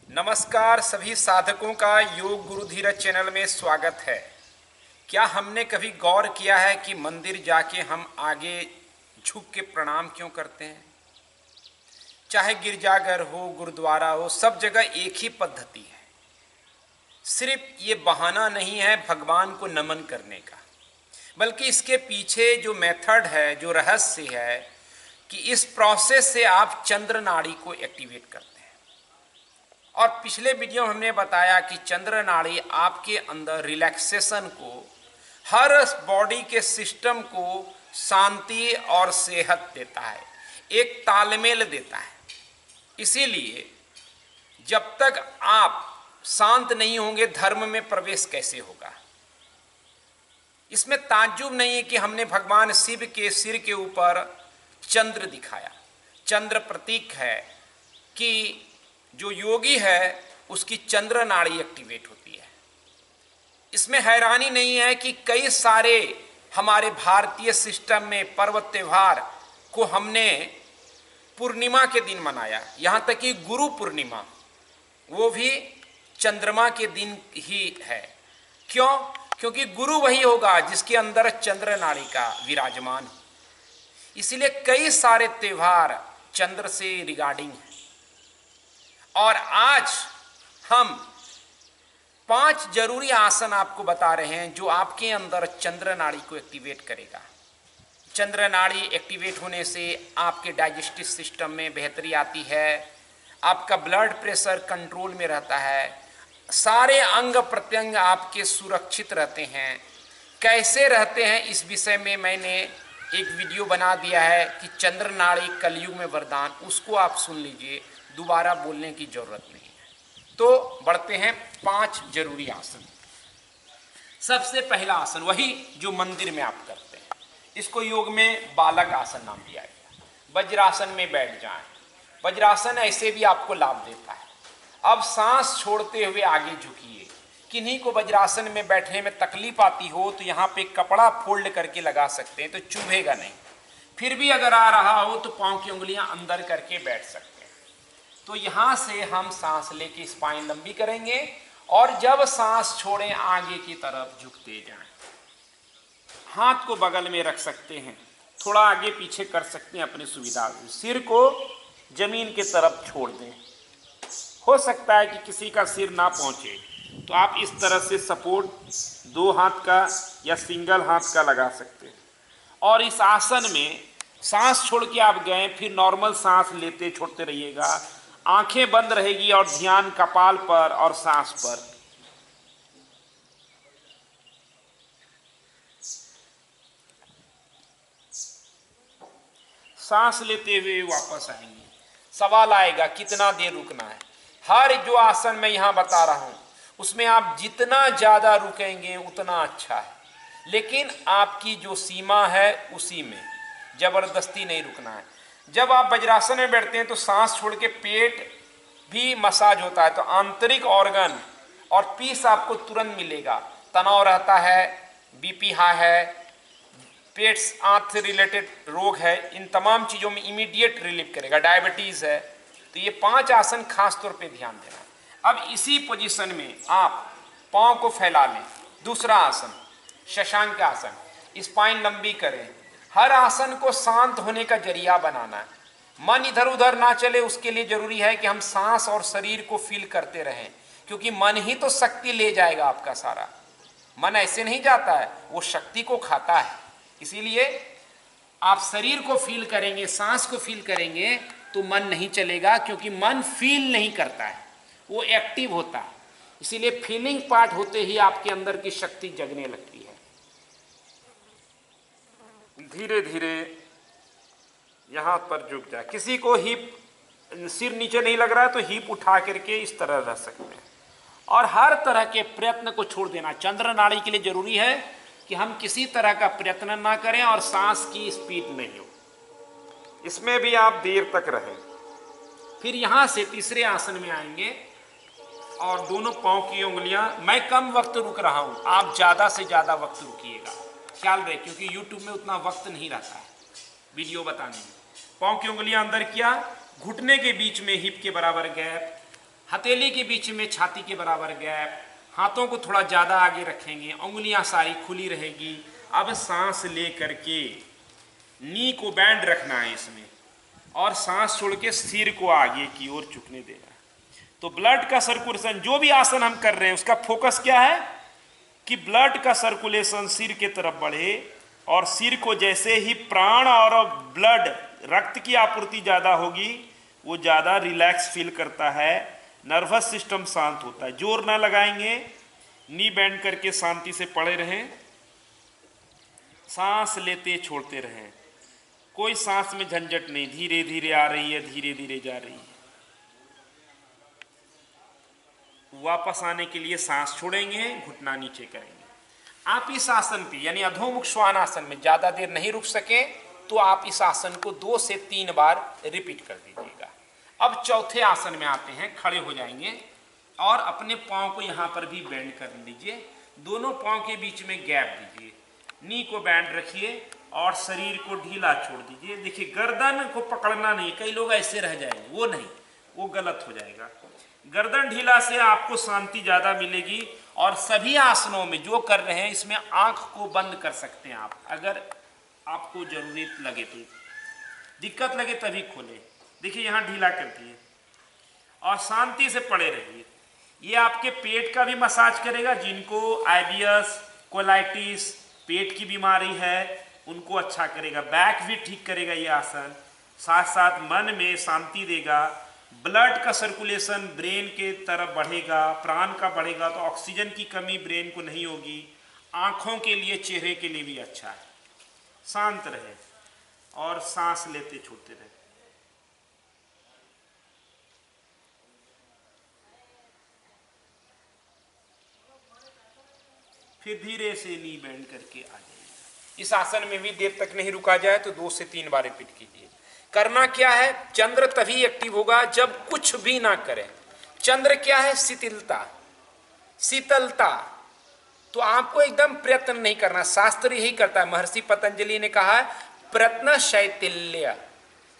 नमस्कार, सभी साधकों का योग गुरु धीरज चैनल में स्वागत है। क्या हमने कभी गौर किया है कि मंदिर जाके हम आगे झुक के प्रणाम क्यों करते हैं? चाहे गिरजाघर हो, गुरुद्वारा हो, सब जगह एक ही पद्धति है। सिर्फ ये बहाना नहीं है भगवान को नमन करने का, बल्कि इसके पीछे जो मेथड है, जो रहस्य है कि इस प्रोसेस से आप चंद्र नाड़ी को एक्टिवेट करते हैं। और पिछले वीडियो में हमने बताया कि चंद्र नाड़ी आपके अंदर रिलैक्सेशन को, हर बॉडी के सिस्टम को शांति और सेहत देता है, एक तालमेल देता है। इसीलिए जब तक आप शांत नहीं होंगे, धर्म में प्रवेश कैसे होगा? इसमें ताज्जुब नहीं है कि हमने भगवान शिव के सिर के ऊपर चंद्र दिखाया। चंद्र प्रतीक है कि जो योगी है उसकी चंद्र नाड़ी एक्टिवेट होती है। इसमें हैरानी नहीं है कि कई सारे हमारे भारतीय सिस्टम में पर्व त्योहार को हमने पूर्णिमा के दिन मनाया, यहाँ तक कि गुरु पूर्णिमा वो भी चंद्रमा के दिन ही है। क्यों? क्योंकि गुरु वही होगा जिसके अंदर चंद्र नाड़ी का विराजमान हो। इसीलिए कई सारे त्योहार चंद्र से रिगार्डिंग है। और आज हम 5 जरूरी आसन आपको बता रहे हैं जो आपके अंदर चंद्र नाड़ी को एक्टिवेट करेगा। चंद्र नाड़ी एक्टिवेट होने से आपके डाइजेस्टिव सिस्टम में बेहतरी आती है, आपका ब्लड प्रेशर कंट्रोल में रहता है, सारे अंग प्रत्यंग आपके सुरक्षित रहते हैं। कैसे रहते हैं इस विषय में मैंने एक वीडियो बना दिया है कि चंद्र नाड़ी कलयुग में वरदान, उसको आप सुन लीजिए, दोबारा बोलने की जरूरत नहीं है। तो बढ़ते हैं 5 जरूरी आसन। सबसे पहला आसन वही जो मंदिर में आप करते हैं, इसको योग में बालक आसन नाम दिया गया। वज्रासन में बैठ जाएं। वज्रासन ऐसे भी आपको लाभ देता है। अब सांस छोड़ते हुए आगे झुकिए। किन्हीं को वज्रासन में बैठने में तकलीफ आती हो तो यहाँ पे कपड़ा फोल्ड करके लगा सकते हैं, तो चुभेगा नहीं। फिर भी अगर आ रहा हो तो पांव की उंगलियां अंदर करके बैठ सकते हैं। तो यहाँ से हम सांस लेके स्पाइन लंबी करेंगे और जब सांस छोड़ें आगे की तरफ झुकते जाएं। हाथ को बगल में रख सकते हैं, थोड़ा आगे पीछे कर सकते हैं अपनी सुविधा से। सिर को जमीन की तरफ छोड़ दें। हो सकता है कि किसी का सिर ना पहुंचे तो आप इस तरह से सपोर्ट 2 हाथ का या सिंगल हाथ का लगा सकते हैं। और इस आसन में सांस छोड़ के आप गए, फिर नॉर्मल सांस लेते छोड़ते रहिएगा। आंखें बंद रहेगी और ध्यान कपाल पर और सांस पर। सांस लेते हुए वापस आएंगे। सवाल आएगा कितना देर रुकना है। हर जो आसन मैं यहां बता रहा हूं उसमें आप जितना ज्यादा रुकेंगे उतना अच्छा है, लेकिन आपकी जो सीमा है उसी में, जबरदस्ती नहीं रुकना है। जब आप वज्रासन में बैठते हैं तो सांस छोड़ के पेट भी मसाज होता है, तो आंतरिक ऑर्गन और पीस आपको तुरंत मिलेगा। तनाव रहता है, बीपी हाई है, पेट आंत से रिलेटेड रोग है, इन तमाम चीज़ों में इमीडिएट रिलीफ करेगा। डायबिटीज़ है, तो ये 5 आसन खास तौर पे ध्यान देना। अब इसी पोजीशन में आप पाँव को फैला लें। दूसरा आसन शशांक आसन, स्पाइन लंबी करें। हर आसन को शांत होने का जरिया बनाना है। मन इधर उधर ना चले, उसके लिए जरूरी है कि हम सांस और शरीर को फील करते रहें, क्योंकि मन ही तो शक्ति ले जाएगा आपका सारा। मन ऐसे नहीं जाता है, वो शक्ति को खाता है। इसीलिए आप शरीर को फील करेंगे, सांस को फील करेंगे तो मन नहीं चलेगा, क्योंकि मन फील नहीं करता है, वो एक्टिव होता है। इसीलिए फीलिंग पार्ट होते ही आपके अंदर की शक्ति जगने लगती है। धीरे धीरे यहां पर झुक जाए। किसी को हिप, सिर नीचे नहीं लग रहा है तो हिप उठा करके इस तरह रह सकते हैं। और हर तरह के प्रयत्न को छोड़ देना। चंद्र नाड़ी के लिए जरूरी है कि हम किसी तरह का प्रयत्न ना करें और सांस की स्पीड नहीं हो, इसमें भी आप देर तक रहें। फिर यहां से तीसरे आसन में आएंगे और दोनों पांव की उंगलियां, मैं कम वक्त रुक रहा हूं, आप ज्यादा से ज्यादा वक्त रुकिएगा, ख्याल रहे, क्योंकि यूट्यूब में उतना वक्त नहीं रहता है वीडियो बताने में। पांव की उंगलियां अंदर किया, घुटने के बीच में हिप के बराबर गैप, हथेली के बीच में छाती के बराबर गैप, हाथों को थोड़ा ज़्यादा आगे रखेंगे, उंगलियां सारी खुली रहेगी। अब सांस ले करके नी को बैंड रखना है इसमें, और सांस छोड़ के सिर को आगे की ओर झुकने देना। तो ब्लड का सर्कुलेशन, जो भी आसन हम कर रहे हैं उसका फोकस क्या है कि ब्लड का सर्कुलेशन सिर के तरफ बढ़े, और सिर को जैसे ही प्राण और ब्लड रक्त की आपूर्ति ज़्यादा होगी वो ज़्यादा रिलैक्स फील करता है, नर्वस सिस्टम शांत होता है। जोर ना लगाएंगे, नी बैंड करके शांति से पड़े रहें, सांस लेते छोड़ते रहें, कोई सांस में झंझट नहीं, धीरे धीरे आ रही है, धीरे धीरे जा रही है। वापस आने के लिए सांस छोड़ेंगे, घुटना नीचे करेंगे। आप इस आसन पे यानी अधोमुख श्वान आसन में ज्यादा देर नहीं रुक सके तो आप इस आसन को 2 से 3 बार रिपीट कर दीजिएगा। अब चौथे आसन में आते हैं, खड़े हो जाएंगे और अपने पांव को यहां पर भी बेंड कर लीजिए, दोनों पांव के बीच में गैप दीजिए, नी को बैंड रखिए और शरीर को ढीला छोड़ दीजिए। देखिए गर्दन को पकड़ना नहीं, कई लोग ऐसे रह जाएंगे, वो नहीं, वो गलत हो जाएगा। गर्दन ढीला से आपको शांति ज्यादा मिलेगी। और सभी आसनों में जो कर रहे हैं इसमें आंख को बंद कर सकते हैं आप, अगर आपको जरूरत लगे तो, दिक्कत लगे तभी खोले। देखिए यहाँ ढीला कर दिए और शांति से पड़े रहिए। ये आपके पेट का भी मसाज करेगा, जिनको आईबिएस, कोलाइटिस, पेट की बीमारी है उनको अच्छा करेगा, बैक भी ठीक करेगा ये आसन, साथ साथ मन में शांति देगा, ब्लड का सर्कुलेशन ब्रेन के तरफ बढ़ेगा, प्राण का बढ़ेगा तो ऑक्सीजन की कमी ब्रेन को नहीं होगी, आंखों के लिए, चेहरे के लिए भी अच्छा है। शांत रहे और सांस लेते छोड़ते रहे। फिर धीरे से नी बैंड करके आ जाइए। इस आसन में भी देर तक नहीं रुका जाए तो 2 से 3 बार रिपीट कीजिए। करना क्या है, चंद्र तभी एक्टिव होगा जब कुछ भी ना करें। चंद्र क्या है, शिथिलता, शीतलता। तो आपको एकदम प्रयत्न नहीं करना, शास्त्र यही करता है। महर्षि पतंजलि ने कहा है प्रयत्न शैथिल्य,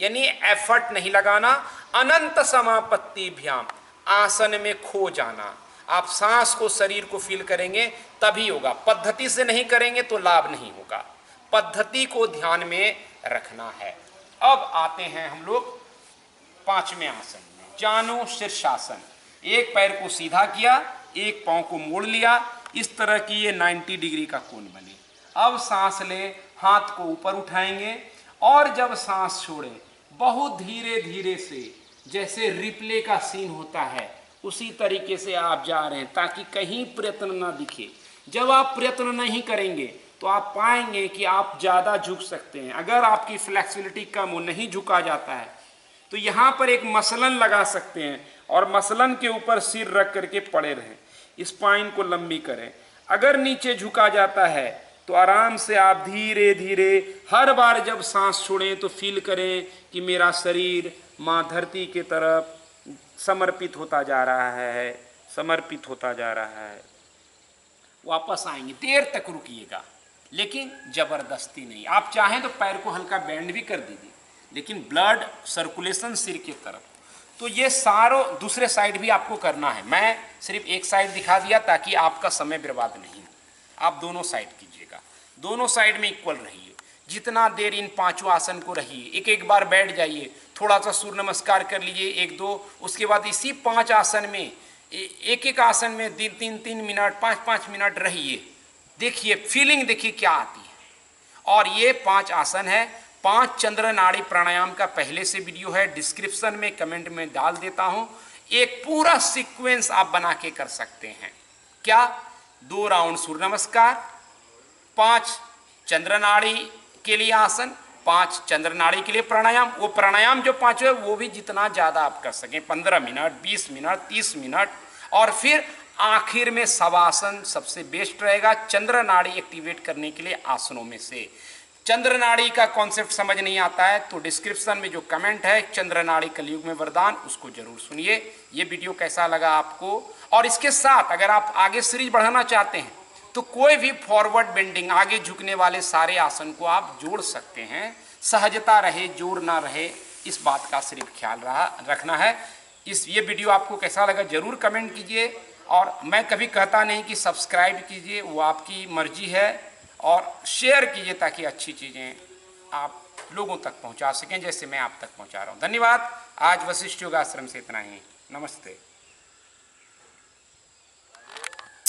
यानी एफर्ट नहीं लगाना। अनंत समापत्तिभ्याम, आसन में खो जाना। आप सांस को, शरीर को फील करेंगे तभी होगा, पद्धति से नहीं करेंगे तो लाभ नहीं होगा। पद्धति को ध्यान में रखना है। अब आते हैं हम लोग 5वें आसन में, जानु शीर्षासन। एक पैर को सीधा किया, एक पांव को मोड़ लिया, इस तरह की ये 90 डिग्री का कोण बने। अब सांस ले, हाथ को ऊपर उठाएंगे और जब सांस छोड़ें बहुत धीरे धीरे से, जैसे रिप्ले का सीन होता है उसी तरीके से आप जा रहे हैं, ताकि कहीं प्रयत्न ना दिखे। जब आप प्रयत्न नहीं करेंगे तो आप पाएंगे कि आप ज़्यादा झुक सकते हैं। अगर आपकी फ्लेक्सिबिलिटी कम हो, नहीं झुका जाता है, तो यहाँ पर एक मसलन लगा सकते हैं और मसलन के ऊपर सिर रख करके पड़े रहें। स्पाइन को लंबी करें। अगर नीचे झुका जाता है तो आराम से आप धीरे धीरे हर बार जब सांस छोड़ें तो फील करें कि मेरा शरीर माँ धरती के तरफ समर्पित होता जा रहा है, समर्पित होता जा रहा है। वापस आएंगे, देर तक रुकिएगा लेकिन जबरदस्ती नहीं। आप चाहें तो पैर को हल्का बेंड भी कर दीजिए, लेकिन ब्लड सर्कुलेशन सिर की तरफ। तो ये सारों दूसरे साइड भी आपको करना है। मैं सिर्फ एक साइड दिखा दिया ताकि आपका समय बर्बाद नहीं हो। आप दोनों साइड कीजिएगा, दोनों साइड में इक्वल रहिए। जितना देर इन 5 आसन को रहिए, एक एक बार बैठ जाइए, थोड़ा सा सूर्य नमस्कार कर लीजिए 1-2, उसके बाद इसी 5 आसन में एक एक आसन में 3-3 मिनट, 5-5 मिनट रहिए। देखिए फीलिंग देखिए क्या आती है। और ये 5 आसन है। 5 चंद्र नाड़ी प्राणायाम का पहले से वीडियो है, डिस्क्रिप्शन में कमेंट में डाल देता हूं। एक पूरा सीक्वेंस आप बना के कर सकते हैं। क्या? 2 राउंड सूर्य नमस्कार, 5 चंद्र नाड़ी के लिए आसन, 5 चंद्र नाड़ी के लिए प्राणायाम। वो प्राणायाम जो 5 है वो भी जितना ज़्यादा आप कर सकें, 15 मिनट, 20 मिनट, 30 मिनट। और फिर आखिर में शवासन सबसे बेस्ट रहेगा चंद्र नाड़ी एक्टिवेट करने के लिए आसनों में से। चंद्र नाड़ी का कॉन्सेप्ट समझ नहीं आता है तो डिस्क्रिप्शन में जो कमेंट है चंद्र नाड़ी कलयुग में वरदान, उसको जरूर सुनिए। ये वीडियो कैसा लगा आपको? और इसके साथ अगर आप आगे सीरीज बढ़ाना चाहते हैं तो कोई भी फॉरवर्ड बेंडिंग, आगे झुकने वाले सारे आसन को आप जोड़ सकते हैं। सहजता रहे, जोर ना रहे, इस बात का सिर्फ ख्याल रखना है। ये वीडियो आपको कैसा लगा जरूर कमेंट कीजिए। और मैं कभी कहता नहीं कि सब्सक्राइब कीजिए, वो आपकी मर्जी है, और शेयर कीजिए ताकि अच्छी चीज़ें आप लोगों तक पहुंचा सकें जैसे मैं आप तक पहुंचा रहा हूं। धन्यवाद। आज वशिष्ठ योगाश्रम से इतना ही। नमस्ते।